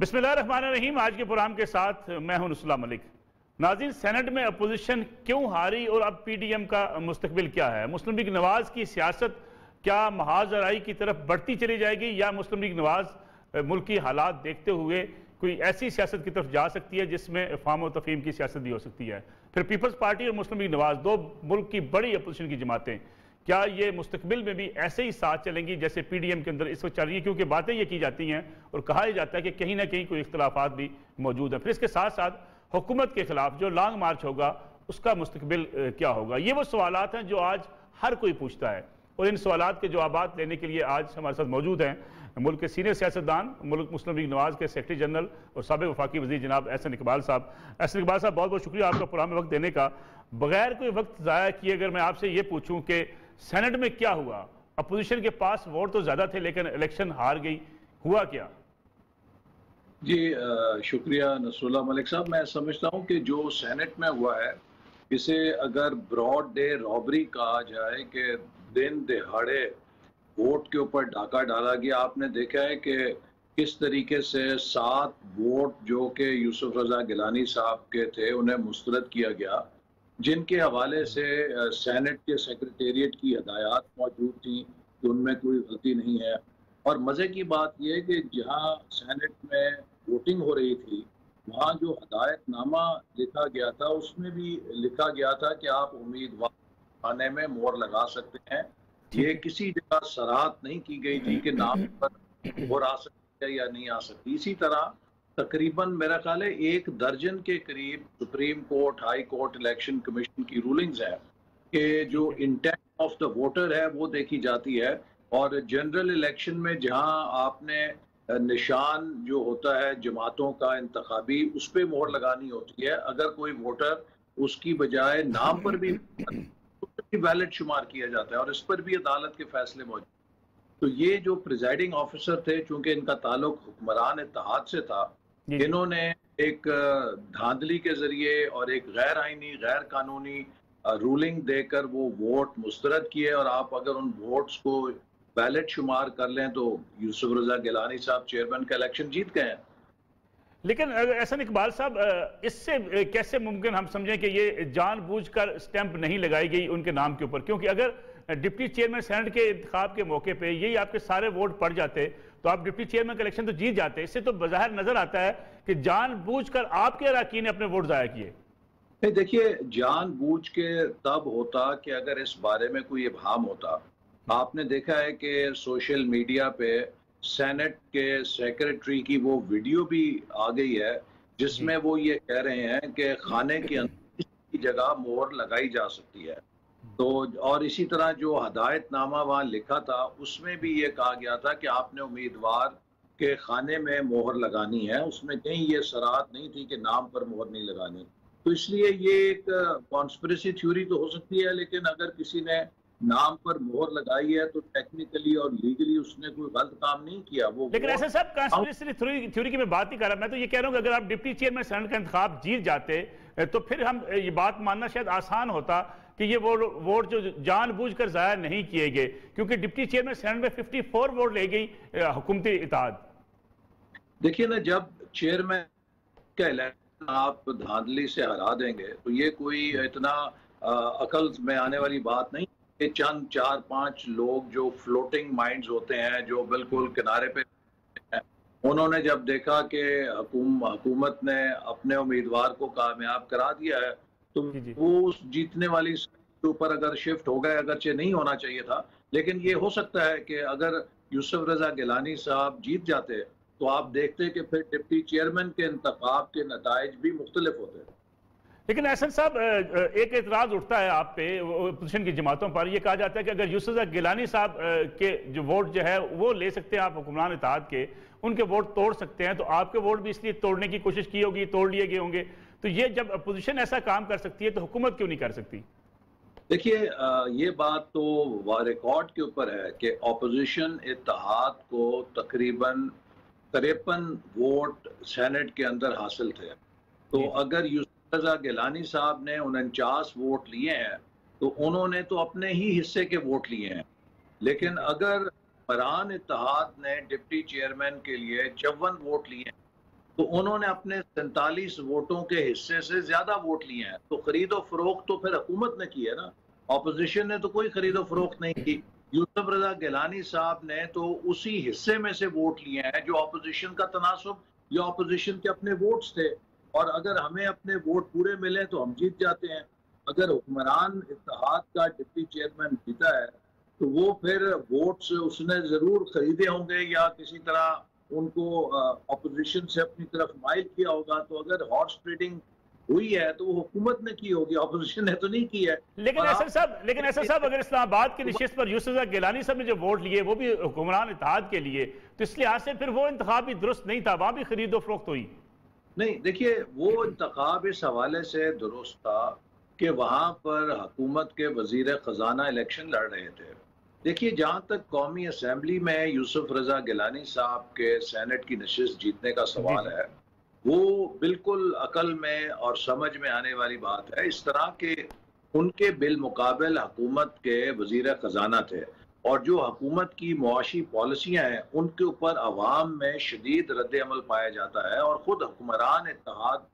बिस्मिल्लाहिर्रहमानिर्रहीम। आज के प्रोग्राम के साथ मैं हूं नुसला मलिक। नाज़रीन, सेनेट में अपोजिशन क्यों हारी और अब पीडीएम का मुस्तकबिल क्या है? मुस्लिम लीग नवाज की सियासत क्या महाजराई की तरफ बढ़ती चली जाएगी या मुस्लिम लीग नवाज मुल्की हालात देखते हुए कोई ऐसी सियासत की तरफ जा सकती है जिसमें इफ़हाम और तफ़हीम की सियासत भी हो सकती है? फिर पीपल्स पार्टी और मुस्लिम लीग नवाज, दो मुल्क की बड़ी अपोजिशन की जमातें, क्या ये मुस्तकबिल में भी ऐसे ही साथ चलेंगी जैसे पीडीएम के अंदर इस वक्त चल रही है? क्योंकि बातें ये की जाती हैं और कहा जाता है कि कहीं ना कहीं कोई इख्तलाफात भी मौजूद है। फिर इसके साथ साथ हुकूमत के खिलाफ जो लॉन्ग मार्च होगा उसका मुस्तकबिल क्या होगा? ये वो सवालात हैं जो आज हर कोई पूछता है और इन सवालात के जवाब लेने के लिए आज हमारे साथ मौजूद हैं मुल्क के सीनियर सियासतदान, मुल्क मुस्लिम लीग नवाज के सेक्रेटरी जनरल और साबिक वफाकी वज़ीर जनाब एहसन इकबाल साहब। एहसन इकबाल साहब, बहुत बहुत शुक्रिया आपका प्रोग्राम में वक्त देने का। बगैर कोई वक्त ज़ाया किए अगर मैं आपसे ये पूछूं कि सेनेट में क्या हुआ? अपोजिशन के पास वोट तो ज़्यादा थे लेकिन इलेक्शन हार गई, हुआ क्या? जी शुक्रिया नसरुल्लाह मलिक साहब। मैं समझता हूँ कि जो सेनेट में हुआ है इसे अगर ब्रॉड डे रॉबरी कहा जाए कि दिन दिहाड़े वोट के ऊपर डाका डाला गया। आपने देखा है कि किस तरीके से 7 वोट जो कि यूसुफ रजा गिलानी साहब के थे उन्हें मुस्तरद किया गया, जिनके हवाले से सेनेट के सेक्रेटेरिएट की हदायत मौजूद थी कि उनमें कोई गलती नहीं है। और मज़े की बात यह है कि जहां सेनेट में वोटिंग हो रही थी वहां जो हदायतनामा लिखा गया था उसमें भी लिखा गया था कि आप उम्मीदवार खाने में मोहर लगा सकते हैं। ये किसी जगह सराहत नहीं की गई थी कि नाम पर मोहर आ सकती है या नहीं आ सकती। इसी तरह तकरीबन मेरा ख्याल है 1 दर्जन के करीब supreme court, high court, election commission की रूलिंग्स है कि जो इंटेंट ऑफ द वोटर है वो देखी जाती है। और जनरल इलेक्शन में जहां आपने निशान जो होता है जमातों का इंतखाबी उस पर मोहर लगानी होती है, अगर कोई वोटर उसकी बजाय नाम पर भी बैलेट शुमार किया जाता है और इस पर भी अदालत के फैसले मौजूद। तो ये जो प्रिजाइडिंग ऑफिसर थे, चूंकि इनका ताल्लुक हुक्मरान इत्तेहाद से था, इन्होंने एक धांधली के जरिए और एक गैर आईनी, गैर कानूनी रूलिंग देकर वो वोट मुस्तरद किए। और आप अगर उन वोट्स को बैलेट शुमार कर लें तो यूसुफ रजा गिलानी साहब चेयरमैन का इलेक्शन जीत गए हैं। लेकिन एहसन इकबाल साहब, इससे कैसे मुमकिन हम समझें कि ये जानबूझकर स्टैंप नहीं लगाई गई उनके नाम के ऊपर? क्योंकि अगर डिप्टी चेयरमैन सेनेट के इंतखाब के मौके पे यही आपके सारे वोट पड़ जाते तो आप डिप्टी चेयरमैन का इलेक्शन तो जीत जाते। इससे तो बज़ाहिर नजर आता है कि जानबूझकर आपके अरकान ने अपने वोट ज़ाया किए। देखिए, जानबूझ के तब होता कि अगर इस बारे में कोई इब्हाम होता। आपने देखा है कि सोशल मीडिया पे सेनेट के सेक्रेटरी की वो वीडियो भी आ गई है जिसमें वो ये कह रहे हैं कि खाने के अंदर की जगह मोहर लगाई जा सकती है। तो और इसी तरह जो हदायतनामा वहाँ लिखा था उसमें भी ये कहा गया था कि आपने उम्मीदवार के खाने में मोहर लगानी है, उसमें कहीं ये सराहत नहीं थी कि नाम पर मोहर नहीं लगानी। तो इसलिए ये एक कॉन्स्पिरेसी थ्योरी तो हो सकती है, लेकिन अगर किसी ने नाम पर मोहर लगाई है तो टेक्निकली और लीगली उसने कोई गलत काम नहीं किया। वो लेकिन ऐसे सब कॉन्स्पिरेसी थ्योरी की मैं बात नहीं कर रहा। मैं तो ये कह रहा हूँ कि अगर आप डिप्टी चेयरमैन सेनेट का इंतखाब जीत जाते तो फिर हम ये बात मानना शायद आसान होता कि ये वोट जो जानबूझकर जाया नहीं किए गए, क्योंकि डिप्टी चेयरमैन सेनेट में 54 वोट ले गई हुकूमती इत्तेहाद। देखिए ना, जब चेयरमैन का इलेक्शन आप धांधली से हरा देंगे तो ये कोई इतना अकल में आने वाली बात नहीं। चंद 4-5 लोग जो फ्लोटिंग माइंड्स होते हैं, जो बिल्कुल किनारे पे हैं, उन्होंने जब देखा कि हुकूमत ने अपने उम्मीदवार को कामयाब करा दिया है तो वो उस जीतने वाली के ऊपर अगर शिफ्ट हो गए, अगरचे नहीं होना चाहिए था। लेकिन ये हो सकता है कि अगर यूसुफ रजा गिलानी साहब जीत जाते तो आप देखते कि फिर डिप्टी चेयरमैन के इंतखाब के नताइज भी मुख्तलिफ होते। लेकिन एहसन साहब, एक एतराज उठता है आप पे अपोजिशन की जमातों पर। यह कहा जाता है कि अगर यूसुफ गिलानी साहब के जो वोट जो है वो ले सकते हैं आप हुक्मरान इत्तेहाद के, उनके वोट तोड़ सकते हैं, तो आपके वोट भी इसलिए तोड़ने की कोशिश की होगी, तोड़ लिए गए होंगे। तो ये जब अपोजिशन ऐसा काम कर सकती है तो हुकूमत क्यों नहीं कर सकती? देखिए, ये बात तो रिकॉर्ड के ऊपर है कि अपोजिशन इत्तेहाद को तकरीबन 53 वोट सेनेट के अंदर हासिल थे। तो अगर रजा गिलानी साहब ने 49 वोट लिए हैं तो उन्होंने तो अपने ही हिस्से के वोट लिए हैं। लेकिन अगर हुक्मरान इत्तेहाद ने डिप्टी चेयरमैन के लिए 54 वोट लिए तो उन्होंने अपने 47 वोटों के हिस्से से ज्यादा वोट लिए हैं। तो खरीदो फरोख्त तो फिर हुकूमत ने की है ना, ऑपोजिशन ने तो कोई खरीदो फरोख्त नहीं की। यूसुफ रजा गिलानी साहब ने तो उसी हिस्से में से वोट लिए हैं जो ऑपोजिशन का तनासुब या ऑपोजिशन के अपने वोट्स थे। और अगर हमें अपने वोट पूरे मिले तो हम जीत जाते हैं। अगर हुक्मरान इत्तेहाद का डिप्टी चेयरमैन जीता है तो वो फिर वोट्स उसने जरूर खरीदे होंगे या किसी तरह उनको अपोजिशन से अपनी तरफ माइल किया होगा। तो अगर हॉर्स ट्रेडिंग हुई है तो वो हुकूमत ने की होगी, अपोजिशन ने तो नहीं की है। लेकिन ऐसा सब अगर इस्लामाबाद की नशिस्त पर यूसुफ गिलानी साहब ने जो वोट लिए वो भी हुक्मरान इत्तेहाद के लिए, तो इस लिहाज से फिर वो इंतखाब भी दुरुस्त नहीं था, वहां भी खरीदो फरोख्त हुई। नहीं, देखिए वो इंतखाब इस हवाले से दुरुस्त था कि वहां पर हुकूमत के वजीर खजाना इलेक्शन लड़ रहे थे। देखिए, जहां तक कौमी असम्बली में यूसुफ रजा गिलानी साहब के सेनेट की नशिस्त जीतने का सवाल है, वो बिल्कुल अकल में और समझ में आने वाली बात है। इस तरह के उनके बिलमुकाबिल हुकूमत के वजीर खजाना थे और जो हुकूमत की मुआशी पॉलिसियाँ हैं उनके ऊपर अवाम में शदीद रद्द अमल पाया जाता है। और ख़ुद हुक्मरान इत्तेहाद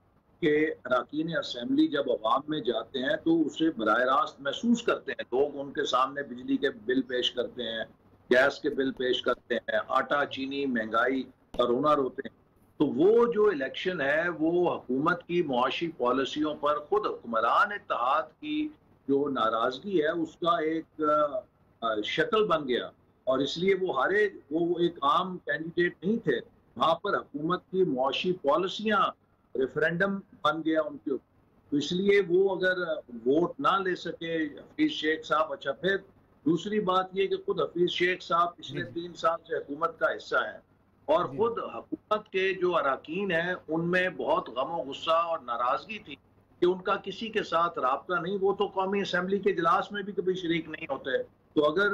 के अरकान असम्बली जब अवाम में जाते हैं तो उसे बराह रास्त महसूस करते हैं। लोग उनके सामने बिजली के बिल पेश करते हैं, गैस के बिल पेश करते हैं, आटा चीनी महंगाई का रोना रोते हैं। तो वो जो इलेक्शन है वो हुकूमत की मुआशी पॉलिसियों पर खुद हुक्मरान इत्तेहाद की जो नाराज़गी है उसका एक शक्ल बन गया और इसलिए वो हारे। वो एक आम कैंडिडेट नहीं थे, वहाँ पर हुकूमत की मुआशी पॉलिसियाँ रेफरेंडम बन गया उनके ऊपर। तो इसलिए वो अगर वोट ना ले सके हफीज शेख साहब। अच्छा, फिर दूसरी बात ये कि खुद हफीज शेख साहब पिछले 3 साल से हुकूमत का हिस्सा है और खुद हुकूमत के जो अरकान हैं उनमें बहुत गम गुस्सा और नाराजगी थी कि उनका किसी के साथ राब्ता नहीं। वो तो कौमी असम्बली के इजलास में भी कभी शरीक नहीं होते। तो अगर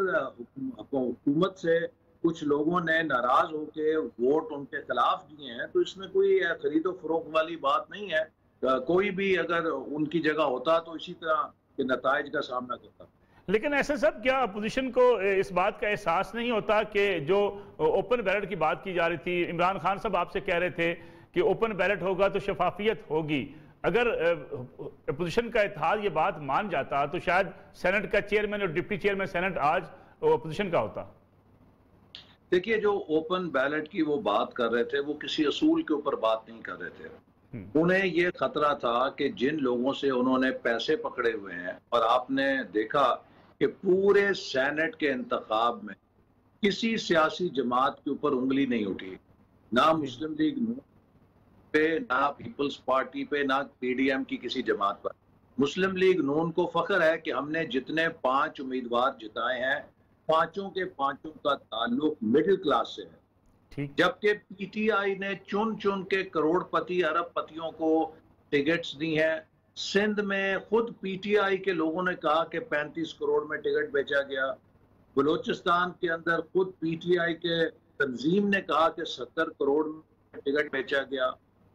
हुकूमत से कुछ लोगों ने नाराज होकर वोट उनके खिलाफ दिए हैं तो इसमें कोई खरीदो फरोख्त वाली बात नहीं है। कोई भी अगर उनकी जगह होता तो इसी तरह के नताइज का सामना करता। लेकिन ऐसे सब क्या अपोजिशन को इस बात का एहसास नहीं होता कि जो ओपन बैलेट की बात की जा रही थी, इमरान खान साहब आपसे कह रहे थे कि ओपन बैलेट होगा तो शफाफियत होगी। अगर अपोजिशन का इत्तेहाद ये बात मान जाता तो शायद सेनेट का चेयरमैन और डिप्टी चेयरमैन सेनेट आज अपोजिशन का होता। देखिए, जो ओपन बैलेट की वो बात कर रहे थे वो किसी असूल के ऊपर बात नहीं कर रहे थे। उन्हें ये खतरा था कि जिन लोगों से उन्होंने पैसे पकड़े हुए हैं, और आपने देखा कि पूरे सेनेट के इंतखाब में किसी सियासी जमात के ऊपर उंगली नहीं उठी, ना मुस्लिम लीग नून पे, ना पीपल्स पार्टी पे, ना पीडीएम की किसी जमात पर। मुस्लिम लीग नून को फख्र है कि हमने जितने 5 उम्मीदवार जिताए हैं पांचों के पांचों का ताल्लुक मिडिल क्लास से है। जबकि पीटीआई ने चुन चुन के करोड़पति अरबपतियों को टिकट्स दी हैं। सिंध में खुद पीटीआई के लोगों ने कहा कि 35 करोड़ में टिकट बेचा गया। बलोचिस्तान के अंदर खुद पीटीआई के तंजीम ने कहा कि 70 करोड़ में टिकट बेचा गया।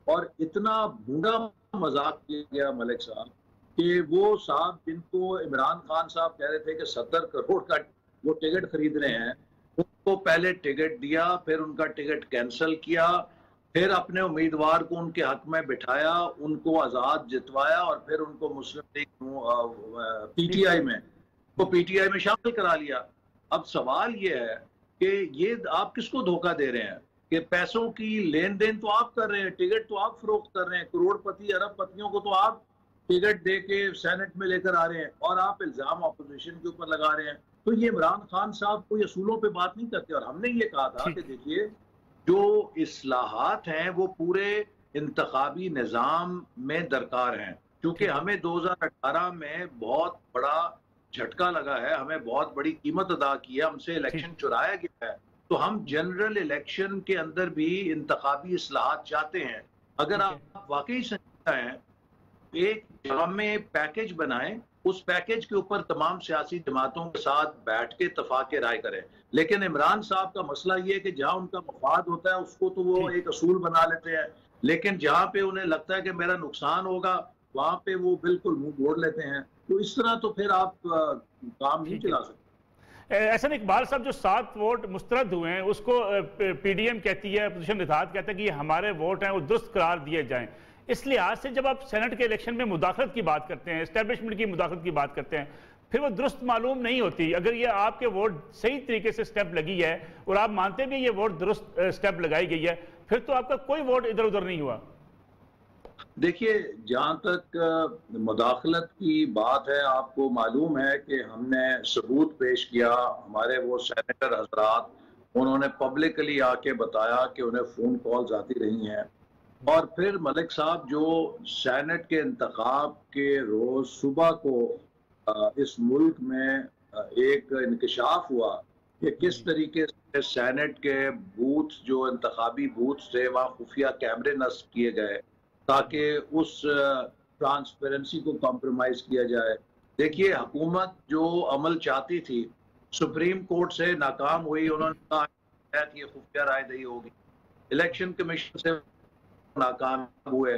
और इतना बुरा मजाक किया गया मलिक साहब कि वो साहब जिनको इमरान खान साहब कह रहे थे कि 70 करोड़ का वो टिकट खरीद रहे हैं, उनको पहले टिकट दिया, फिर उनका टिकट कैंसिल किया, फिर अपने उम्मीदवार को उनके हक में बिठाया, उनको आज़ाद जितवाया और फिर उनको मुस्लिम लीग पीटीआई में शामिल करा लिया। अब सवाल ये है कि ये आप किसको धोखा दे रहे हैं कि पैसों की लेन देन तो आप कर रहे हैं, टिकट तो आप फरोख्त कर रहे हैं, करोड़पति अरबपतियों को तो आप टिकट दे के सेनेट में लेकर आ रहे हैं और आप इल्जाम अपोजिशन के ऊपर लगा रहे हैं। तो ये इमरान खान साहब कोई असूलों पे बात नहीं करते। और हमने ये कहा था कि देखिए, जो इस्लाहात हैं वो पूरे इंतखाबी निज़ाम में दरकार हैं, क्योंकि हमें 2018 में बहुत बड़ा झटका लगा है, हमें बहुत बड़ी कीमत अदा की है, हमसे इलेक्शन चुराया गया है। तो हम जनरल इलेक्शन के अंदर भी इंतखाबी इस्लाहात चाहते हैं। अगर आप वाकई समझते हैं, एक जामे पैकेज बनाएं, उस पैकेज के ऊपर तमाम सियासी जमातों के साथ बैठ के इत्तेफाक राय करें। लेकिन इमरान साहब का मसला ये है कि जहां उनका मफाद होता है उसको तो वो एक असूल बना लेते हैं, लेकिन जहां पे उन्हें लगता है कि मेरा नुकसान होगा वहां पे वो बिल्कुल मुंह मोड़ लेते हैं। तो इस तरह तो फिर आप काम नहीं चला सकते। एहसन इकबाल साहब, जो 7 वोट मुस्तरद हुए हैं उसको पीडीएम कहती है, अपोजिशन इत्तेहाद कहता है कि ये हमारे वोट हैं, वो दुरुस्त करार दिए जाएं। इस लिहाज से जब आप सेनेट के इलेक्शन में मुदाखलत की बात करते हैं, एस्टेब्लिशमेंट की मुदाखलत की बात करते हैं, फिर वो दुरुस्त मालूम नहीं होती। अगर ये आपके वोट सही तरीके से स्टेप लगी है और आप मानते भी ये वोट दुरुस्त स्टेप लगाई गई है, फिर तो आपका कोई वोट इधर उधर नहीं हुआ। देखिए, जहाँ तक मुदाखलत की बात है, आपको मालूम है कि हमने सबूत पेश किया, हमारे वो सेनेटर हजरात, उन्होंने पब्लिकली आके बताया कि उन्हें फ़ोन कॉल्स आती रही हैं। और फिर मलिक साहब, जो सेनेट के इंतखाब के रोज़ सुबह को इस मुल्क में एक इंकशाफ हुआ कि किस तरीके से सेनेट के बूथ, जो इंतखाबी बूथ थे, वहाँ खुफिया कैमरे नस्ब किए गए ताकि उस ट्रांसपेरेंसी को कॉम्प्रोमाइज़ किया जाए। देखिए, हुकूमत जो अमल चाहती थी सुप्रीम कोर्ट से नाकाम हुई। उन्होंने कहा कि खुफिया रायदही होगी, इलेक्शन कमीशन से नाकाम हुए।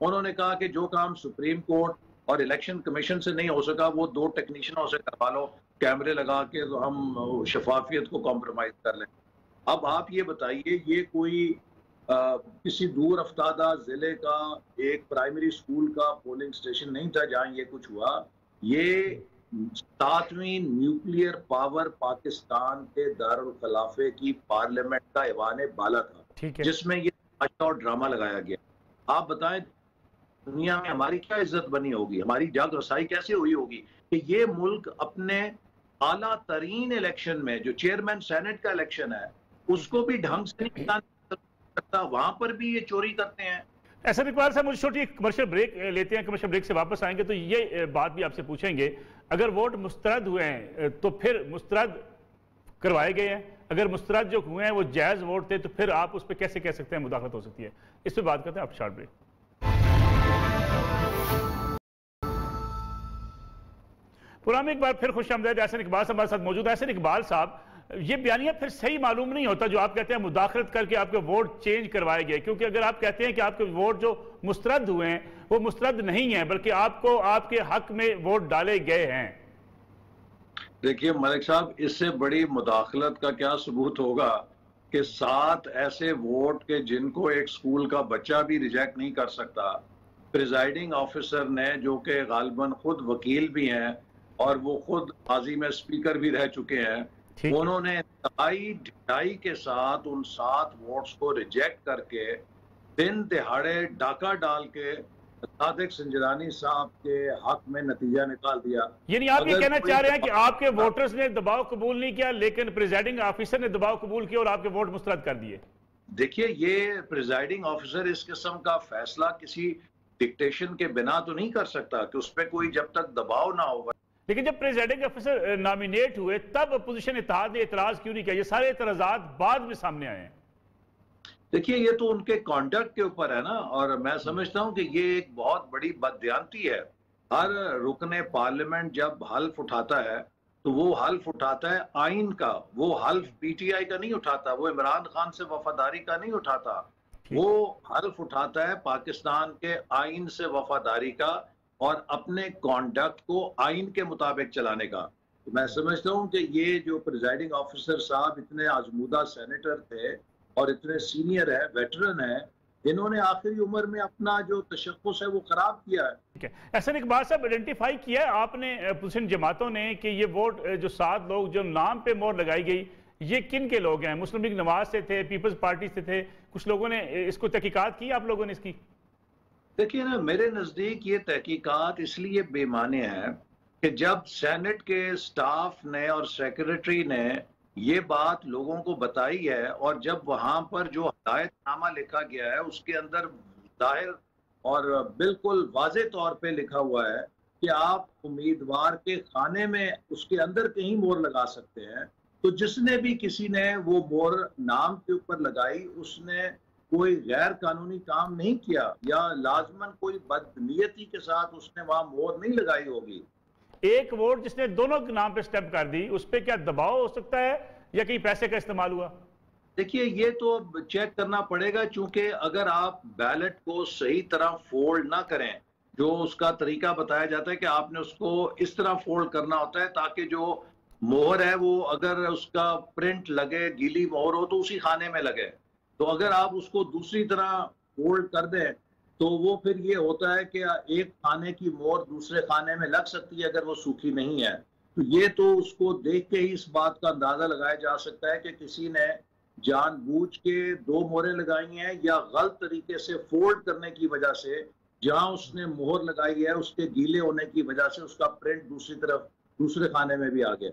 उन्होंने कहा कि जो काम सुप्रीम कोर्ट और इलेक्शन कमीशन से नहीं हो सका वो 2 टेक्नीशियनों से करवा लो, कैमरे लगा के, तो हम शफाफियत को कॉम्प्रोमाइज़ कर लें। अब आप ये बताइए, ये कोई किसी दूर अफ्तादा ज़िले का एक प्राइमरी स्कूल का पोलिंग स्टेशन नहीं था जहाँ ये कुछ हुआ। ये 7वीं न्यूक्लियर पावर पाकिस्तान के दारुल खिलाफे की पार्लियामेंट का ऐवान बाला था, जिसमें ये तमाशा और ड्रामा लगाया गया। आप बताएं, दुनिया में हमारी क्या इज्जत बनी होगी, हमारी जाग रसाई कैसे हुई होगी कि ये मुल्क अपने आला तरीन इलेक्शन में, जो चेयरमैन सेनेट का इलेक्शन है, उसको भी ढंग से नहीं सकता, वहां पर भी ये चोरी करते हैं। एहसन इकबाल साहब, मुझे छोटी कमर्शियल ब्रेक लेते हैं, कमर्शियल ब्रेक से वापस आएंगे तो ये बात भी आपसे पूछेंगे, अगर वोट मुस्तरद हुए हैं तो फिर मुस्तरद करवाए गए हैं, अगर मुस्तरद जो हुए हैं वो जायज़ वोट थे, तो फिर आप उस पर कैसे कह सकते हैं मुदाखलत हो सकती है? इस पर बात करते हैं आप, शॉर्ट ब्रेक। पुराने एक बार फिर खुश आमदीद, एहसन इकबाल साहब हमारे साथ मौजूद है। एहसन इकबाल साहब, ये बयानिया फिर सही मालूम नहीं होता जो आप कहते हैं मुदाखलत करके आपके वोट चेंज करवाए गए, क्योंकि अगर आप कहते हैं कि आपके वोट जो मुस्तरद हुए हैं वो मुस्तरद नहीं है, बल्कि आपको आपके हक में वोट डाले गए हैं। देखिए मलिक साहब, इससे बड़ी मुदाखलत का क्या सबूत होगा कि 7 ऐसे वोट के जिनको एक स्कूल का बच्चा भी रिजेक्ट नहीं कर सकता, प्रिजाइडिंग ऑफिसर ने, जो कि गालिबन खुद वकील भी हैं और वो खुद माजी में स्पीकर भी रह चुके हैं, उन्होंने इंतहाई ढिलाई के साथ उन 7 वोट्स को रिजेक्ट करके दिन दिहाड़े डाका डाल के सादिक संजरानी साहब के हक में नतीजा निकाल दिया। यानी आप ये कहना चाह रहे हैं कि आपके वोटर्स ने दबाव कबूल नहीं किया, लेकिन प्रिजाइडिंग ऑफिसर ने दबाव कबूल किया और आपके वोट मुस्तरद कर दिए? देखिए, ये प्रिजाइडिंग ऑफिसर इस किस्म का फैसला किसी डिक्टेशन के बिना तो नहीं कर सकता कि उस पर कोई जब तक दबाव ना होगा। लेकिन जब प्रेसिडेंट ऑफिसर नॉमिनेट हुए तब अपोजिशन इत्तेहाद ने एतराज क्यों नहीं किया? ये सारे एतराजात बाद में सामने आए हैं। देखिए, ये तो उनके कॉन्डक्ट के ऊपर है ना, और मैं समझता हूं कि ये एक बहुत बड़ी बददियानती है। हर रुकने पार्लियामेंट जब हल्फ उठाता है तो वो हल्फ उठाता है आइन का, वो हल्फ पीटीआई का नहीं उठाता, वो इमरान खान से वफादारी का नहीं उठाता, वो हल्फ उठाता है पाकिस्तान के आइन से वफादारी का और अपने कॉन्डक्ट को आइन के मुताबिक चलाने का। तो मैं समझता हूं कि ये जो प्रिजाइडिंग ऑफिसर साहब इतने आजमूदा सेनेटर थे और इतने सीनियर है, वेटरन है, इन्होंने आखिरी उम्र में अपना जो तशख्खुस है वो खराब किया है। ठीक है, एहसन इकबाल साहब, आइडेंटिफाई किया है आपने अपोजिशन जमातों ने कि ये वोट जो 7 लोग जो नाम पे मोहर लगाई गई, ये किन के लोग हैं? मुस्लिम लीग नवाज से थे, पीपल्स पार्टी से थे, कुछ लोगों ने इसको तहकीकात की? आप लोगों ने इसकी? देखिए ना, मेरे नज़दीक ये तहकीकात इसलिए बेमाने हैं कि जब सेनेट के स्टाफ ने और सेक्रेटरी ने ये बात लोगों को बताई है और जब वहां पर जो हदायतनामा लिखा गया है उसके अंदर जाहिर और बिल्कुल वाज़े तौर पे लिखा हुआ है कि आप उम्मीदवार के खाने में उसके अंदर कहीं मोहर लगा सकते हैं, तो जिसने भी किसी ने वो मोहर नाम के ऊपर लगाई उसने कोई गैर कानूनी काम नहीं किया या लाजमन कोई बदनीयती के साथ उसने वहां मोहर नहीं लगाई होगी। एक वोट जिसने दोनों के नाम पे स्टेप कर दी, उस पर क्या दबाव हो सकता है या कहीं पैसे का इस्तेमाल हुआ? देखिए, ये तो चेक करना पड़ेगा, चूंकि अगर आप बैलेट को सही तरह फोल्ड ना करें, जो उसका तरीका बताया जाता है कि आपने उसको इस तरह फोल्ड करना होता है ताकि जो मोहर है वो अगर उसका प्रिंट लगे, गीली मोहर हो तो उसी खाने में लगे। तो अगर आप उसको दूसरी तरह फोल्ड कर दें तो वो फिर ये होता है कि एक खाने की मोहर दूसरे खाने में लग सकती है अगर वो सूखी नहीं है। तो ये तो उसको देख के ही इस बात का अंदाजा लगाया जा सकता है कि किसी ने जानबूझ के दो मोहरें लगाई हैं या गलत तरीके से फोल्ड करने की वजह से जहां उसने मोहर लगाई है उसके गीले होने की वजह से उसका प्रिंट दूसरी तरफ दूसरे खाने में भी आ गया।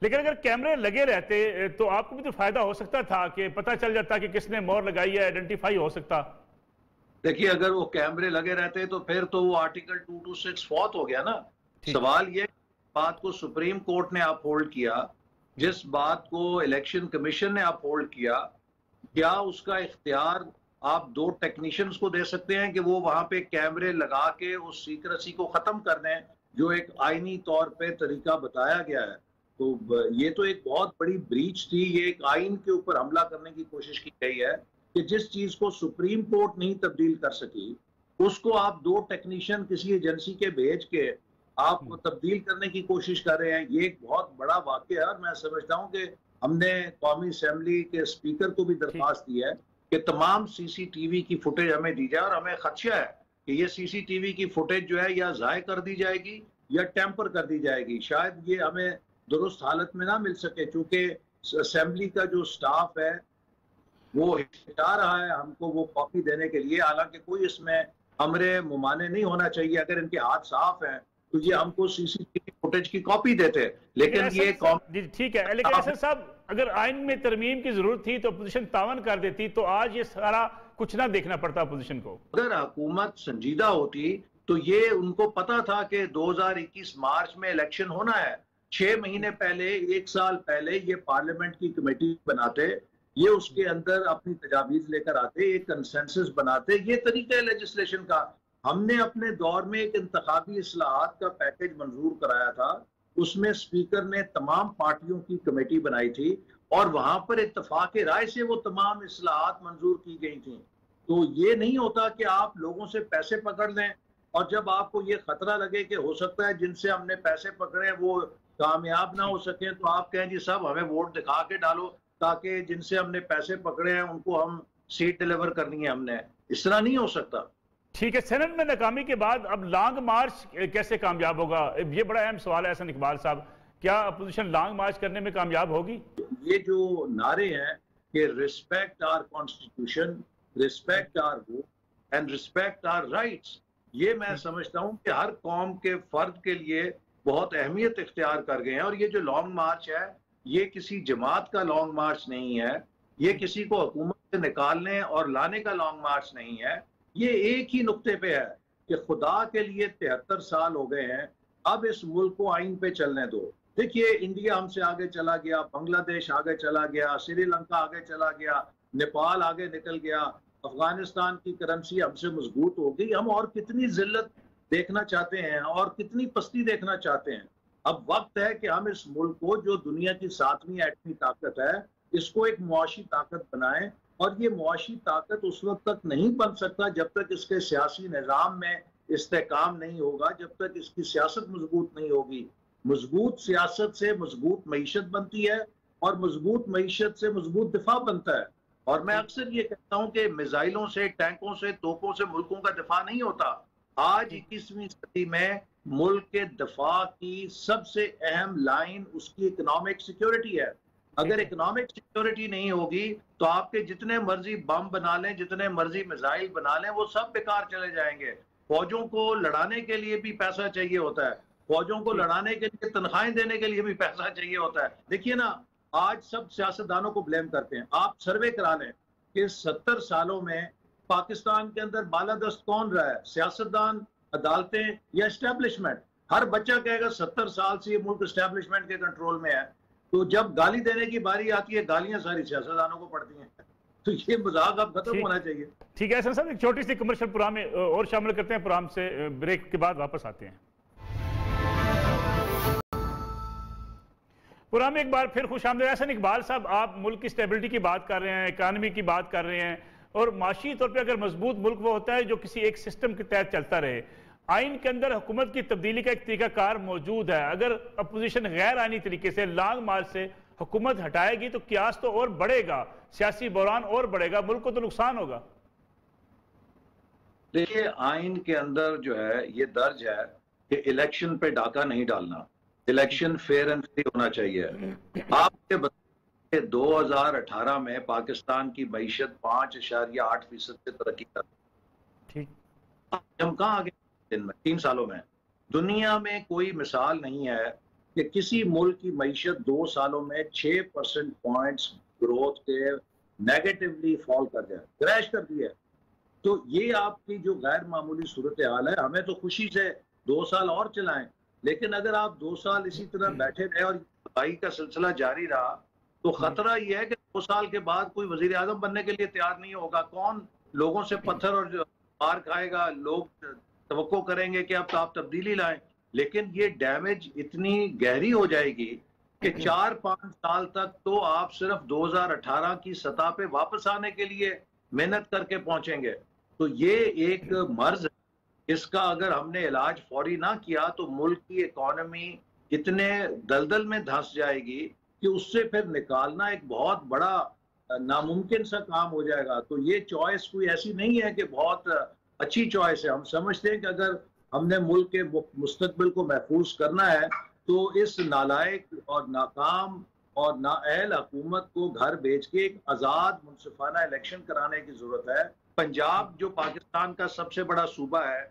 लेकिन अगर कैमरे लगे रहते तो आपको भी तो फायदा हो सकता था कि पता चल जाता कि किसने मोहर लगाई है, आइडेंटिफाई हो सकता। देखिए अगर वो कैमरे लगे रहते तो फिर तो वो आर्टिकल 226 फौत हो गया ना। सवाल ये बात को सुप्रीम कोर्ट ने अपहोल्ड किया, जिस बात को इलेक्शन कमीशन ने अपहोल्ड किया, क्या उसका इख्तियार आप दो टेक्नीशियंस को दे सकते हैं कि वो वहां पे कैमरे लगा के उस सीक्रेसी को खत्म कर दें जो एक आईनी तौर पे तरीका बताया गया है। तो ये तो एक बहुत बड़ी ब्रीच थी, ये एक आइन के ऊपर हमला करने की कोशिश की गई है कि जिस चीज को सुप्रीम कोर्ट नहीं तब्दील कर सकी उसको आप दो टेक्नीशियन किसी एजेंसी के भेज के आप तब्दील करने की कोशिश कर रहे हैं। ये एक बहुत बड़ा वाकया है और मैं समझता हूँ कि हमने कौमी असेंबली के स्पीकर को भी दरख्वास्त दी है कि तमाम सीसीटीवी की फुटेज हमें दी जाए और हमें खदशा है कि ये सीसीटीवी की फुटेज जो है या ज़ाय कर दी जाएगी या टेम्पर कर दी जाएगी। शायद ये हमें दुरुस्त हालत में ना मिल सके क्योंकि असेंबली का जो स्टाफ है वो हिटा रहा है हमको वो कॉपी देने के लिए, हालांकि कोई इसमें हमरे मुमाने नहीं होना चाहिए। अगर इनके हाथ साफ हैं तो ये हमको सीसीटीवी फुटेज की कॉपी देते, लेकिन ये ठीक है। लेकिन ऐसा साहब अगर आइन में तरमीम की जरूरत थी तो अपोजिशन तावन कर देती तो आज ये सारा कुछ ना देखना पड़ता अपोजिशन को। अगर हुकूमत संजीदा होती तो ये उनको पता था कि 2021 मार्च में इलेक्शन होना है। 6 महीने पहले, 1 साल पहले ये पार्लियामेंट की कमेटी बनाते, ये उसके अंदर अपनी तजावीज लेकर आते, एक कंसेंसस बनाते। ये तरीका है लेजिस्लेशन का। हमने अपने दौर में एक इंतखाबी इस्लाहात का पैकेज मंजूर कराया था, उसमें स्पीकर ने तमाम पार्टियों की कमेटी बनाई थी और वहां पर इत्तफाक राय से वो तमाम इस्लाहात मंजूर की गई थी। तो ये नहीं होता कि आप लोगों से पैसे पकड़ लें और जब आपको ये खतरा लगे कि हो सकता है जिनसे हमने पैसे पकड़े वो कामयाब ना हो सके तो आप कहें जी साहब हमें वोट दिखा के डालो ताकि जिनसे हमने पैसे पकड़े हैं उनको हम सीट डिलीवर करनी है हमने। इस तरह नहीं हो सकता। ठीक है, सेनेट में नाकामी के बाद अब लॉन्ग मार्च कैसे कामयाब होगा? ये बड़ा अहम सवाल है हसन इकबाल साहब, क्या अपोजिशन लॉन्ग मार्च करने में कामयाब होगी? ये जो नारे हैं कि respect our constitution, respect our vote and respect our rights, ये मैं समझता हूँ कि हर कौम के फर्द के लिए बहुत अहमियत इख्तियार कर गए हैं। और ये जो लॉन्ग मार्च है ये किसी जमात का लॉन्ग मार्च नहीं है, ये किसी को हुकूमत से निकालने और लाने का लॉन्ग मार्च नहीं है। ये एक ही नुक्ते पे है कि खुदा के लिए 73 साल हो गए हैं, अब इस मुल्क को आइन पे चलने दो। देखिए इंडिया हमसे आगे चला गया, बांग्लादेश आगे चला गया, श्रीलंका आगे चला गया, नेपाल आगे निकल गया, अफगानिस्तान की करेंसी हमसे मजबूत हो गई। हम और कितनी जिल्लत देखना चाहते हैं और कितनी पस्ती देखना चाहते हैं? अब वक्त है कि हम इस मुल्क को जो दुनिया की 7वीं एटमी ताकत है इसको एक मुआशी ताकत बनाएं। और ये मुआशी ताकत उस वक्त तक नहीं बन सकता जब तक इसके सियासी निज़ाम में इस्तेकाम नहीं होगा, जब तक इसकी सियासत मजबूत नहीं होगी। मजबूत सियासत से मजबूत मईशत बनती है और मजबूत मईशत से मजबूत दिफा बनता है। और मैं अक्सर ये कहता हूँ कि मिसाइलों से, टैंकों से, तोपों से मुल्कों का दिफा नहीं होता। आज 21वीं सदी में मुल्क के दिफा की सबसे अहम लाइन उसकी इकोनॉमिक सिक्योरिटी है। अगर इकोनॉमिक सिक्योरिटी नहीं होगी तो आपके जितने मर्जी बम बना लें, जितने मर्जी मिसाइल बना लें, वो सब बेकार चले जाएंगे। फौजों को लड़ाने के लिए भी पैसा चाहिए होता है, फौजों को लड़ाने के लिए तनख्वाहें देने के लिए भी पैसा चाहिए होता है। देखिए ना, आज सब सियासतदानों को ब्लेम करते हैं। आप सर्वे करा लें कि 70 सालों में पाकिस्तान के अंदर बालादस्त कौन रहा है, सियासतदान, अदालतें या एस्टेब्लिशमेंट? हर बच्चा कहेगा 70 साल से ये मुल्क एस्टेब्लिशमेंट के कंट्रोल में है। तो जब गाली देने की बारी आती है, गालियां सारी सियासतदानों को पड़ती हैं। तो ये मजाक अब खत्म होना चाहिए। ठीक है सर, एक छोटी सी कमर्शियल प्रोग्राम में और शामिल करते हैं, प्रोग्राम से ब्रेक के बाद वापस आते हैं। प्रोग्राम में एक बार फिर खुश आमदीद। हसन इकबाल साहब, आप मुल्क की स्टेबिलिटी की बात कर रहे हैं, इकानमी की बात कर रहे हैं, और माशी तौर पे अगर मजबूत मुल्क वो होता है जो किसी एक सिस्टम के तहत चलता रहे। आइन के अंदर हुकूमत की तब्दीली का एक तरीकाकार मौजूद है। अगर अपोजिशन गैर आइनी तरीके से लॉन्ग मार्च से हुकूमत हटाएगी तो क्यास तो और बढ़ेगा, सियासी बहरान और बढ़ेगा, मुल्क को तो नुकसान होगा। देखिए, आइन के अंदर जो है ये दर्ज है कि इलेक्शन पे डाका नहीं डालना, इलेक्शन फेयर एंड फ्री होना चाहिए। आप मुझे बताइए 2018 में पाकिस्तान की मईशत 5.8% से तरक्की कर, ठीक, हम कहाँ आगे दिन में 3 सालों में? दुनिया में कोई मिसाल नहीं है कि किसी मुल्क की मईशत 2 सालों में 6% पॉइंट्स ग्रोथ के नेगेटिवली फॉल कर जाए, क्रैश कर दिया। तो ये आपकी जो गैर मामूली सूरत हाल है, हमें तो खुशी से 2 साल और चलाएं, लेकिन अगर आप 2 साल इसी तरह बैठे रहे और तबाही का सिलसिला जारी रहा तो खतरा यह है कि 2 साल के बाद कोई वजीर आजम बनने के लिए तैयार नहीं होगा। कौन लोगों से पत्थर और मार खाएगा? लोग तवक्को करेंगे कि अब तो आप तब्दीली लाएं, लेकिन ये डैमेज इतनी गहरी हो जाएगी कि 4-5 साल तक तो आप सिर्फ 2018 की सतह पे वापस आने के लिए मेहनत करके पहुंचेंगे। तो ये एक मर्ज है, इसका अगर हमने इलाज फौरी ना किया तो मुल्क की इकोनॉमी इतने दलदल में धंस जाएगी कि उससे फिर निकालना एक बहुत बड़ा नामुमकिन सा काम हो जाएगा। तो ये चॉइस कोई ऐसी नहीं है कि बहुत अच्छी चॉइस है। हम समझते हैं कि अगर हमने मुल्क के मुस्तकबिल को महफूज करना है तो इस नालायक और नाकाम और नाअहल हुकूमत को घर भेज के एक आज़ाद मुनसिफाना इलेक्शन कराने की जरूरत है। पंजाब जो पाकिस्तान का सबसे बड़ा सूबा है,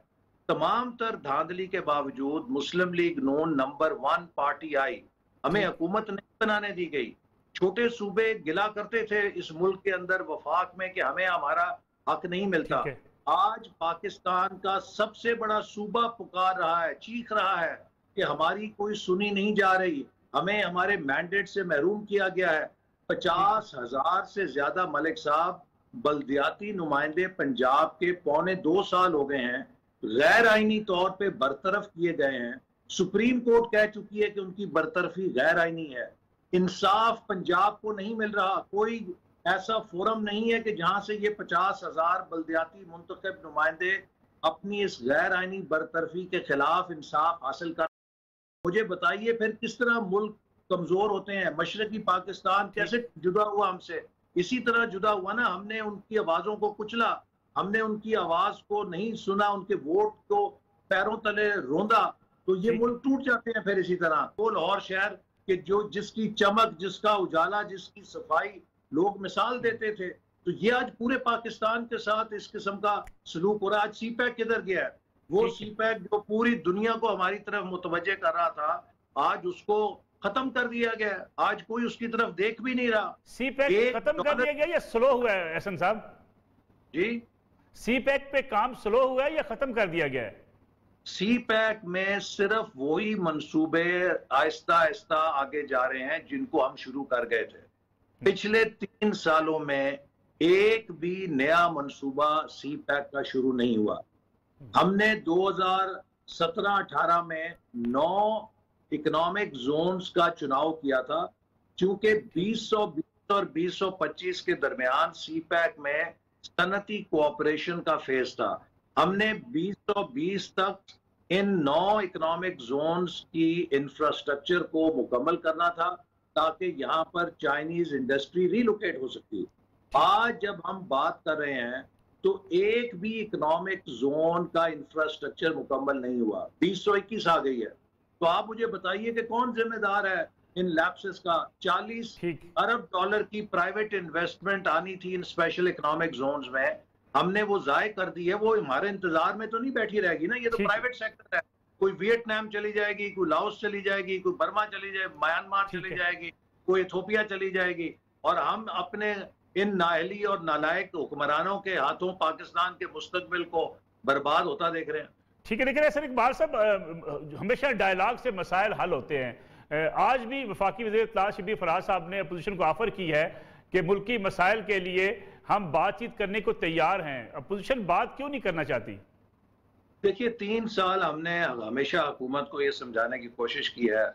तमाम तर धांधली के बावजूद मुस्लिम लीग नून नंबर 1 पार्टी आई, हमें हुकूमत नहीं बनाने दी गई। छोटे सूबे गिला करते थे इस मुल्क के अंदर वफाक में कि हमें हमारा हक नहीं मिलता। आज पाकिस्तान का सबसे बड़ा सूबा पुकार रहा है, चीख रहा है कि हमारी कोई सुनी नहीं जा रही, हमें हमारे मैंडेट से महरूम किया गया है। 50,000 से ज्यादा मलिक साहब बल्दियाती नुमाइंदे पंजाब के 2.25 साल हो गए हैं, गैर आईनी तौर पे बरतरफ किए गए हैं। सुप्रीम कोर्ट कह चुकी है कि उनकी बरतरफी गैर आईनी है। इंसाफ पंजाब को नहीं मिल रहा। कोई ऐसा फोरम नहीं है कि जहां से ये 50,000 बल्दियाती मुंतखब नुमाइंदे अपनी इस गैर आईनी बरतरफी के खिलाफ इंसाफ हासिल कर। मुझे बताइए फिर किस तरह मुल्क कमजोर होते हैं? मशरकी पाकिस्तान कैसे जुदा हुआ हमसे? इसी तरह जुदा हुआ ना, हमने उनकी आवाजों को कुचला, हमने उनकी आवाज को नहीं सुना, उनके वोट को पैरों तले रोंदा, तो ये मुल्क टूट जाते हैं फिर इसी तरह। वो लाहौर शहर के जो जिसकी चमक, जिसका उजाला, जिसकी सफाई लोग मिसाल देते थे, तो ये आज पूरे पाकिस्तान के साथ इस किस्म का सलूक हो रहा है। आज सीपैक किधर गया है? वो सीपैक जो पूरी दुनिया को हमारी तरफ मुतवज्जे कर रहा था, आज उसको खत्म कर दिया गया। आज कोई उसकी तरफ देख भी नहीं रहा। सीपैक खत्म कर दिया गया या स्लो हुआ है एहसन साहब? जी, सीपैक पे काम स्लो हुआ है या खत्म कर दिया गया है? सीपैक में सिर्फ वही मंसूबे आहिस्ता आहिस्ता आगे जा रहे हैं जिनको हम शुरू कर गए थे। पिछले 3 सालों में एक भी नया मंसूबा सीपैक का शुरू नहीं हुआ। हमने 2017-18 में 9 इकोनॉमिक जोन्स का चुनाव किया था, क्योंकि 2020 और 2025 के दरमियान सीपैक में सनती कोऑपरेशन का फेज था। हमने 2020 तक इन 9 इकोनॉमिक जोन्स की इंफ्रास्ट्रक्चर को मुकम्मल करना था ताकि यहाँ पर चाइनीज इंडस्ट्री रिलोकेट हो सकती। आज जब हम बात कर रहे हैं तो एक भी इकोनॉमिक जोन का इंफ्रास्ट्रक्चर मुकम्मल नहीं हुआ। 2021 आ गई है, तो आप मुझे बताइए कि कौन जिम्मेदार है इन लैप्सेस का? 40 अरब डॉलर की प्राइवेट इन्वेस्टमेंट आनी थी इन स्पेशल इकोनॉमिक जोन्स में, हमने वो जाय कर दी है। वो हमारे इंतजार में तो नहीं बैठी रहेगी ना, ये तो प्राइवेट सेक्टर है। कोई वियतनाम चली जाएगी, कोई लाओस चली जाएगी, कोई बर्मा चली जाएगी, म्यांमार चली जाएगी, कोई इथोपिया चली जाएगी, और हम अपने इन नाअहली और नालायक हुक्मरानों के हाथों पाकिस्तान के मुस्तकबिल को बर्बाद होता देख रहे हैं। ठीक है, लेकिन सर इकबाल साहब, हमेशा डायलॉग से मसाइल हल होते हैं। आज भी वफाकी वज़ीर इत्तला शबीर फराज साहब ने अपोजिशन को ऑफर की है कि मुल्की मसाइल के लिए हम बातचीत करने को तैयार हैं। अपोजिशन बात क्यों नहीं करना चाहती? देखिए, 3 साल हमने हमेशा हुकूमत को ये समझाने की कोशिश की है।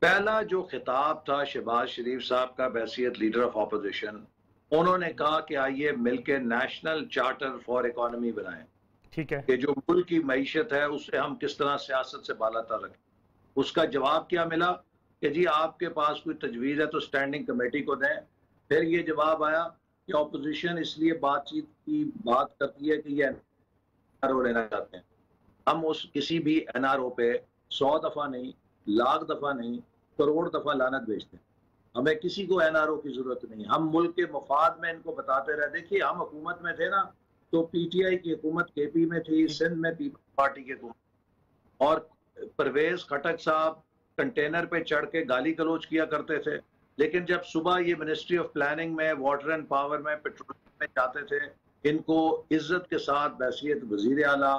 पहला जो खिताब था शहबाज शरीफ साहब का बहैसियत लीडर ऑफ अपोजिशन, उन्होंने कहा कि आइए मिलकर नेशनल चार्टर फॉर इकोनॉमी बनाएं। ठीक है। कि जो मुल्क की मईशत है उसे हम किस तरह सियासत से बालातर रखें। उसका जवाब क्या मिला कि जी आपके पास कोई तजवीज़ है तो स्टैंडिंग कमेटी को दें। फिर ये जवाब आया कि अपोजिशन इसलिए बातचीत की बात करती है कि ये एनआरओ लेना चाहते हैं। हम उस किसी भी एनआरओ पे 100 दफ़ा नहीं, लाख दफ़ा नहीं, करोड़ दफ़ा लानत भेजते हैं। हमें किसी को एनआरओ की जरूरत नहीं। हम मुल्क के मफाद में इनको बताते रहे। देखिए हम हुकूमत में थे ना, तो पीटीआई की हुकूमत केपी में थी, सिंध में पीपल्स पार्टी की हुकूमत, और परवेज खटक साहब कंटेनर पे चढ़ के गाली गलोच किया करते थे। लेकिन जब सुबह ये मिनिस्ट्री ऑफ प्लानिंग में, वाटर एंड पावर में, पेट्रोलियम में जाते थे, इनको इज्जत के साथ बहसीत वजीर आला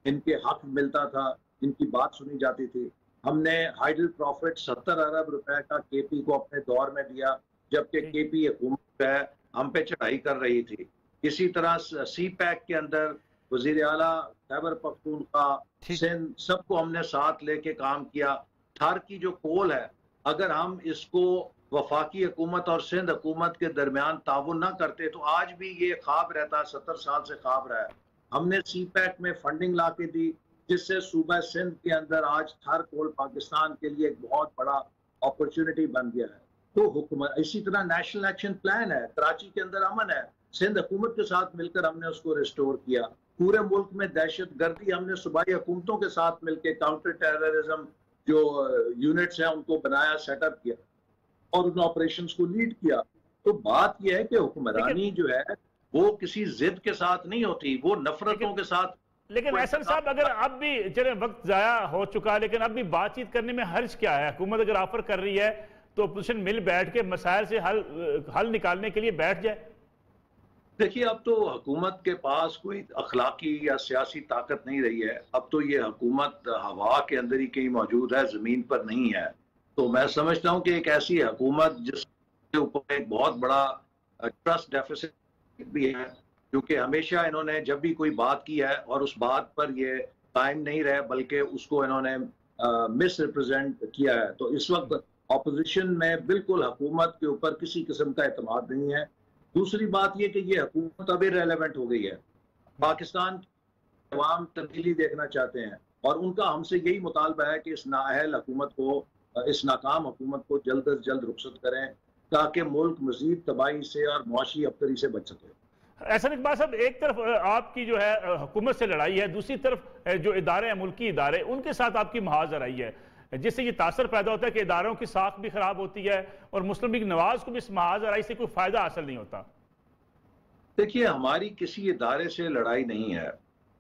इनके हक मिलता था, इनकी बात सुनी जाती थी। हमने हाइडल प्रॉफिट 70 अरब रुपए का केपी को अपने दौर में दिया, जबकि केपी हुकूमत है हम पे चढ़ाई कर रही थी। इसी तरह सी पैक के अंदर वजीर आला खैबर पख्तूनख्वा, सिंध, सबको हमने साथ लेके काम किया। थार की जो कोल है, अगर हम इसको वफाकी हुकूमत और सिंध हुकूमत के दरमियान ताउन ना करते तो आज भी ये ख्वाब रहता, 70 साल से ख्वाब रहा है। हमने सी पैक में फंडिंग ला के दी, जिससे सूबा सिंध के अंदर आज थार कोल पाकिस्तान के लिए एक बहुत बड़ा अपॉर्चुनिटी बन गया है। तो हुकूमत, इसी तरह नेशनल एक्शन प्लान है, कराची के अंदर अमन है, सिंध हुकूमत के साथ मिलकर हमने उसको रिस्टोर किया। पूरे मुल्क में दहशत गर्दी हमने सूबाई हुकूमतों के साथ मिलकर काउंटर टेररिज्म जो यूनिट्स हैं उनको बनाया, सेटअप किया और उन ऑपरेशंस को लीड किया। तो बात यह है कि हुक्मरानी जो है वो किसी जिद के साथ नहीं होती, वो नफरतों के साथ। लेकिन एहसन साहब, अगर अब भी चले वक्त जाया हो चुका है, लेकिन अब भी बातचीत करने में हर्ज क्या है? हुकूमत अगर ऑफर कर रही है तो अपोजिशन मिल बैठ के मसाइल से हल निकालने के लिए बैठ जाए। देखिए अब तो हुकूमत के पास कोई अखलाकी या सियासी ताकत नहीं रही है। अब तो ये हुकूमत हवा के अंदर ही कहीं मौजूद है, जमीन पर नहीं है। तो मैं समझता हूँ कि एक ऐसी हुकूमत जिसके ऊपर एक बहुत बड़ा ट्रस्ट डेफिसिट भी है, क्योंकि हमेशा इन्होंने जब भी कोई बात की है और उस बात पर ये कायम नहीं रहे, बल्कि उसको इन्होंने मिस रिप्रेजेंट किया है। तो इस वक्त ऑपोजिशन में बिल्कुल हुकूमत के ऊपर किसी किस्म का एतमाद नहीं है। दूसरी बात यह कि ये हुकूमत अब इररिलेवेंट हो गई है। पाकिस्तान की अवाम तब्दीली देखना चाहते हैं और उनका हमसे यही मुतालबा है कि इस नाअहल हुकूमत को, इस नाकाम हुकूमत को जल्द अज जल्द रुखसत करें, ताकि मुल्क मजीद तबाही से और मुआशी अबतरी से बच सके। एहसन इकबाल साहब, एक तरफ आपकी जो है हुकूमत से लड़ाई है, दूसरी तरफ जो इदारे हैं, मुल्की इदारे, उनके साथ आपकी महाजराई है, जिससे ये तासर पैदा होता है कि इदारों की साख भी खराब होती है और मुस्लिम लीग नवाज को भी इस महाजराई से कोई फायदा हासिल नहीं होता। देखिए हमारी किसी इदारे से लड़ाई नहीं है,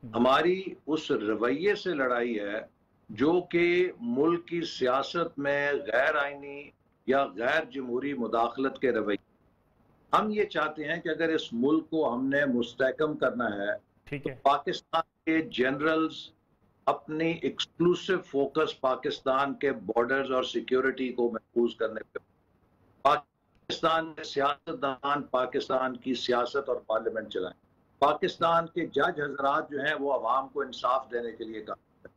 हमारी उस रवैये से लड़ाई है जो कि मुल्क की सियासत में गैर आइनी या गैर जमहूरी मुदाखलत के रवैये। हम ये चाहते हैं कि अगर इस मुल्क को हमने मुस्तहकम करना है, ठीक है, तो पाकिस्तान के जनरल्स अपनी एक्सक्लूसिव फोकस पाकिस्तान के बॉर्डर्स और सिक्योरिटी को महफूज करने पे, पाकिस्तान के सियासतदान पाकिस्तान की सियासत और पार्लियामेंट चलाएं, पाकिस्तान के जज हजरात जो हैं वो अवाम को इंसाफ देने के लिए काम करें,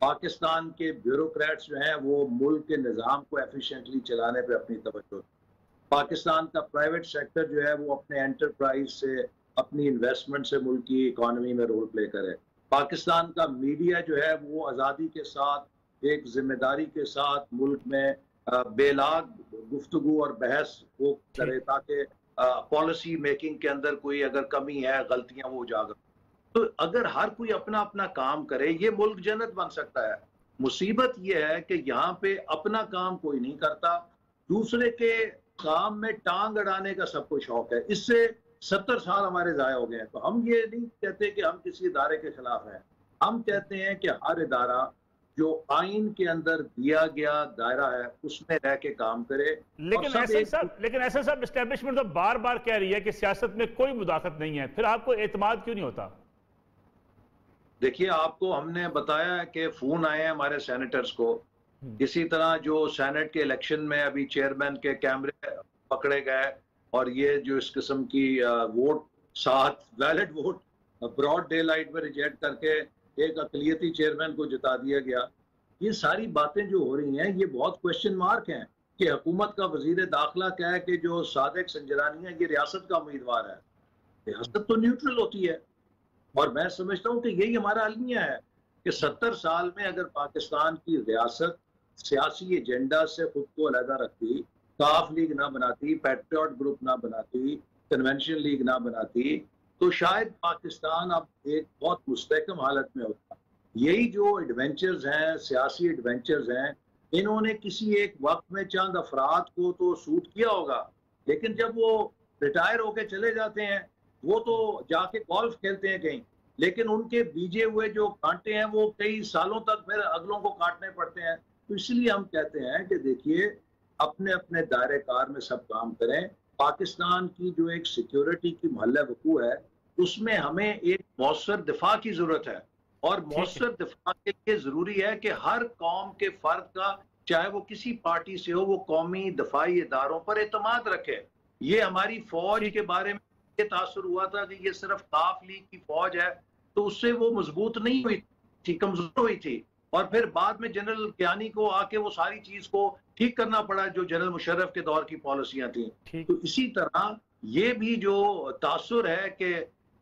पाकिस्तान के ब्यूरोक्रेट्स जो हैं वो मुल्क के निज़ाम को एफिशिएंटली चलाने पर अपनी तवज्जो, पाकिस्तान का प्राइवेट सेक्टर जो है वो अपने एंटरप्राइज से, अपनी इन्वेस्टमेंट से मुल्क की इकॉनमी में रोल प्ले करे, पाकिस्तान का मीडिया जो है वो आज़ादी के साथ, एक जिम्मेदारी के साथ मुल्क में बेलाग गुफ्तगू और बहस वो करे, ताकि पॉलिसी मेकिंग के अंदर कोई अगर कमी है, गलतियां वो उजागर। तो अगर हर कोई अपना अपना काम करे, ये मुल्क जन्नत बन सकता है। मुसीबत ये है कि यहाँ पे अपना काम कोई नहीं करता, दूसरे के काम में टांग अड़ाने का सबको शौक है। इससे 70 साल हमारे ज़ाया हो गए हैं। तो हम ये नहीं कहते कि हम किसी इदारे के खिलाफ हैं, हम कहते हैं कि हर इदारा जो आइन के अंदर दिया गया दायरा है उसमें रह के काम करे। लेकिन ऐसा सब एस्टेब्लिशमेंट तो बार बार कह रही है कि सियासत में कोई मुदाखलत नहीं है, फिर आपको एतमाद क्यों नहीं होता? देखिए आपको हमने बताया कि फोन आए हैं हमारे सेनेटर्स को, इसी तरह जो सेनेट के इलेक्शन में अभी चेयरमैन के कैमरे पकड़े गए और ये जो इस किस्म की vote 7 valid vote broad daylight में रिजेक्ट करके एक अकलियती चेयरमैन को जिता दिया गया, ये सारी बातें जो हो रही हैं ये बहुत क्वेश्चन मार्क हैं कि हुकूमत का वजीर दाखिला क्या है कि जो सादिक संजरानी है ये रियासत का उम्मीदवार है। रियासत तो न्यूट्रल होती है, और मैं समझता हूँ कि यही हमारा अलमिया है कि 70 साल में अगर पाकिस्तान की रियासत सियासी एजेंडा से खुद को अलहदा रखती, काफ लीग ना बनाती, पैट्रियट ग्रुप ना बनाती, कन्वेंशन लीग ना बनाती, तो शायद पाकिस्तान अब एक बहुत मुस्तहकम हालत में होता। यही जो एडवेंचर्स हैं, सियासी एडवेंचर्स हैं, इन्होंने किसी एक वक्त में चंद अफराद को तो सूट किया होगा, लेकिन जब वो रिटायर होके चले जाते हैं, वो तो जाके गोल्फ खेलते हैं कहीं, लेकिन उनके बीजे हुए जो कांटे हैं वो कई सालों तक फिर अगलों को काटने पड़ते हैं। तो इसलिए हम कहते हैं कि देखिए, अपने अपने दायरे कार में सब काम करें। पाकिस्तान की जो एक सिक्योरिटी की महल्ला वकू है, उसमें हमें एक मौसर दिफा की जरूरत है, और मौसर दिफा के लिए जरूरी है कि हर कौम के फर्द का, चाहे वो किसी पार्टी से हो, वो कौमी दफाई इदारों पर एतमाद रखे। ये हमारी फौज के बारे में ये तासुर हुआ था कि ये सिर्फ काफ लीग की फौज है, तो उससे वो मजबूत नहीं हुई थी, कमजोर हुई थी, और फिर बाद में जनरल कियानी को आके वो सारी चीज को ठीक करना पड़ा जो जनरल मुशर्रफ के दौर की पॉलिसियां थी। तो इसी तरह ये भी जो तासुर है कि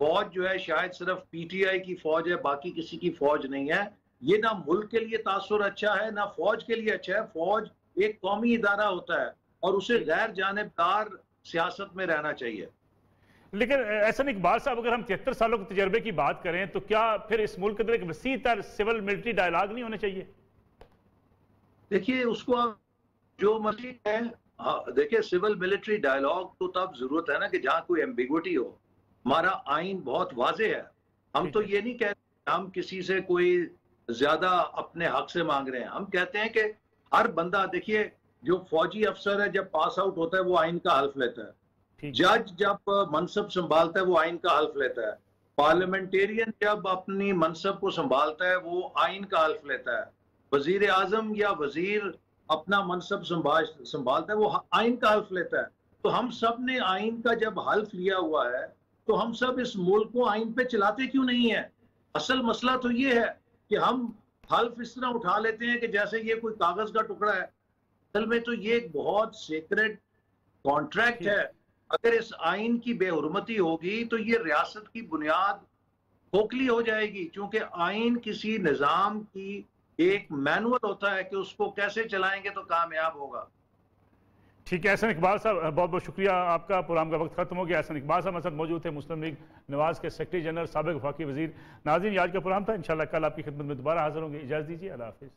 फौज जो है शायद सिर्फ पीटीआई की फौज है, बाकी किसी की फौज नहीं है, ये ना मुल्क के लिए तासुर अच्छा है, ना फौज के लिए अच्छा है। फौज एक कौमी इदारा होता है और उसे गैर जानिबदार सियासत में रहना चाहिए। लेकिन एहसन इकबाल साहब, अगर हम 73 सालों के तजर्बे की बात करें तो क्या फिर इस मुल्क के अंदर एक वसी तर सिविल मिलिट्री डायलॉग नहीं होना चाहिए? देखिए, उसको आप जो मर्जी है, देखिए सिविल मिलिट्री डायलॉग तो तब जरूरत है ना कि जहां कोई एम्बिगुइटी हो। हमारा आइन बहुत वाजे है, हम तो ये नहीं कहते हम किसी से कोई ज्यादा अपने हक से मांग रहे हैं। हम कहते हैं कि हर बंदा, देखिए जो फौजी अफसर है जब पास आउट होता है वो आइन का हल्फ लेता है, जज जब मनसब संभालता है वो आइन का हल्फ लेता है, पार्लियामेंटेरियन जब अपनी मनसब को संभालता है वो आइन का हल्फ लेता है, वजीर आजम या वजीर अपना मनसब संभालता है वो आइन का हल्फ लेता है। तो हम सब ने आइन का जब हल्फ लिया हुआ है तो हम सब इस मुल्क को आइन पे चलाते क्यों नहीं है? असल मसला तो ये है कि हम हल्फ इस तरह उठा लेते हैं कि जैसे ये कोई कागज का टुकड़ा है। असल में तो ये एक बहुत सीक्रेट कॉन्ट्रैक्ट है। अगर इस आइन की बेहुरमती होगी तो ये रियासत की बुनियाद खोखली हो जाएगी, क्योंकि आइन किसी निजाम की एक मैनुअल होता है कि उसको कैसे चलाएंगे तो कामयाब होगा। ठीक है एहसन इकबाल साहब, बहुत बहुत शुक्रिया आपका। प्रोग्राम का वक्त खत्म हो गया। एहसन इकबाल साहब हमारे साथ मौजूद थे, मुस्लिम लीग नवाज के सेक्रेटरी जनरल, साबिक वफाकी वजीर। नाज़रीन, आज का प्रोग्राम था, इंशाल्लाह कल आपकी खिदमत में दोबारा हाजिर होंगे। इजाज़त दीजिए, अल्लाह हाफिज़।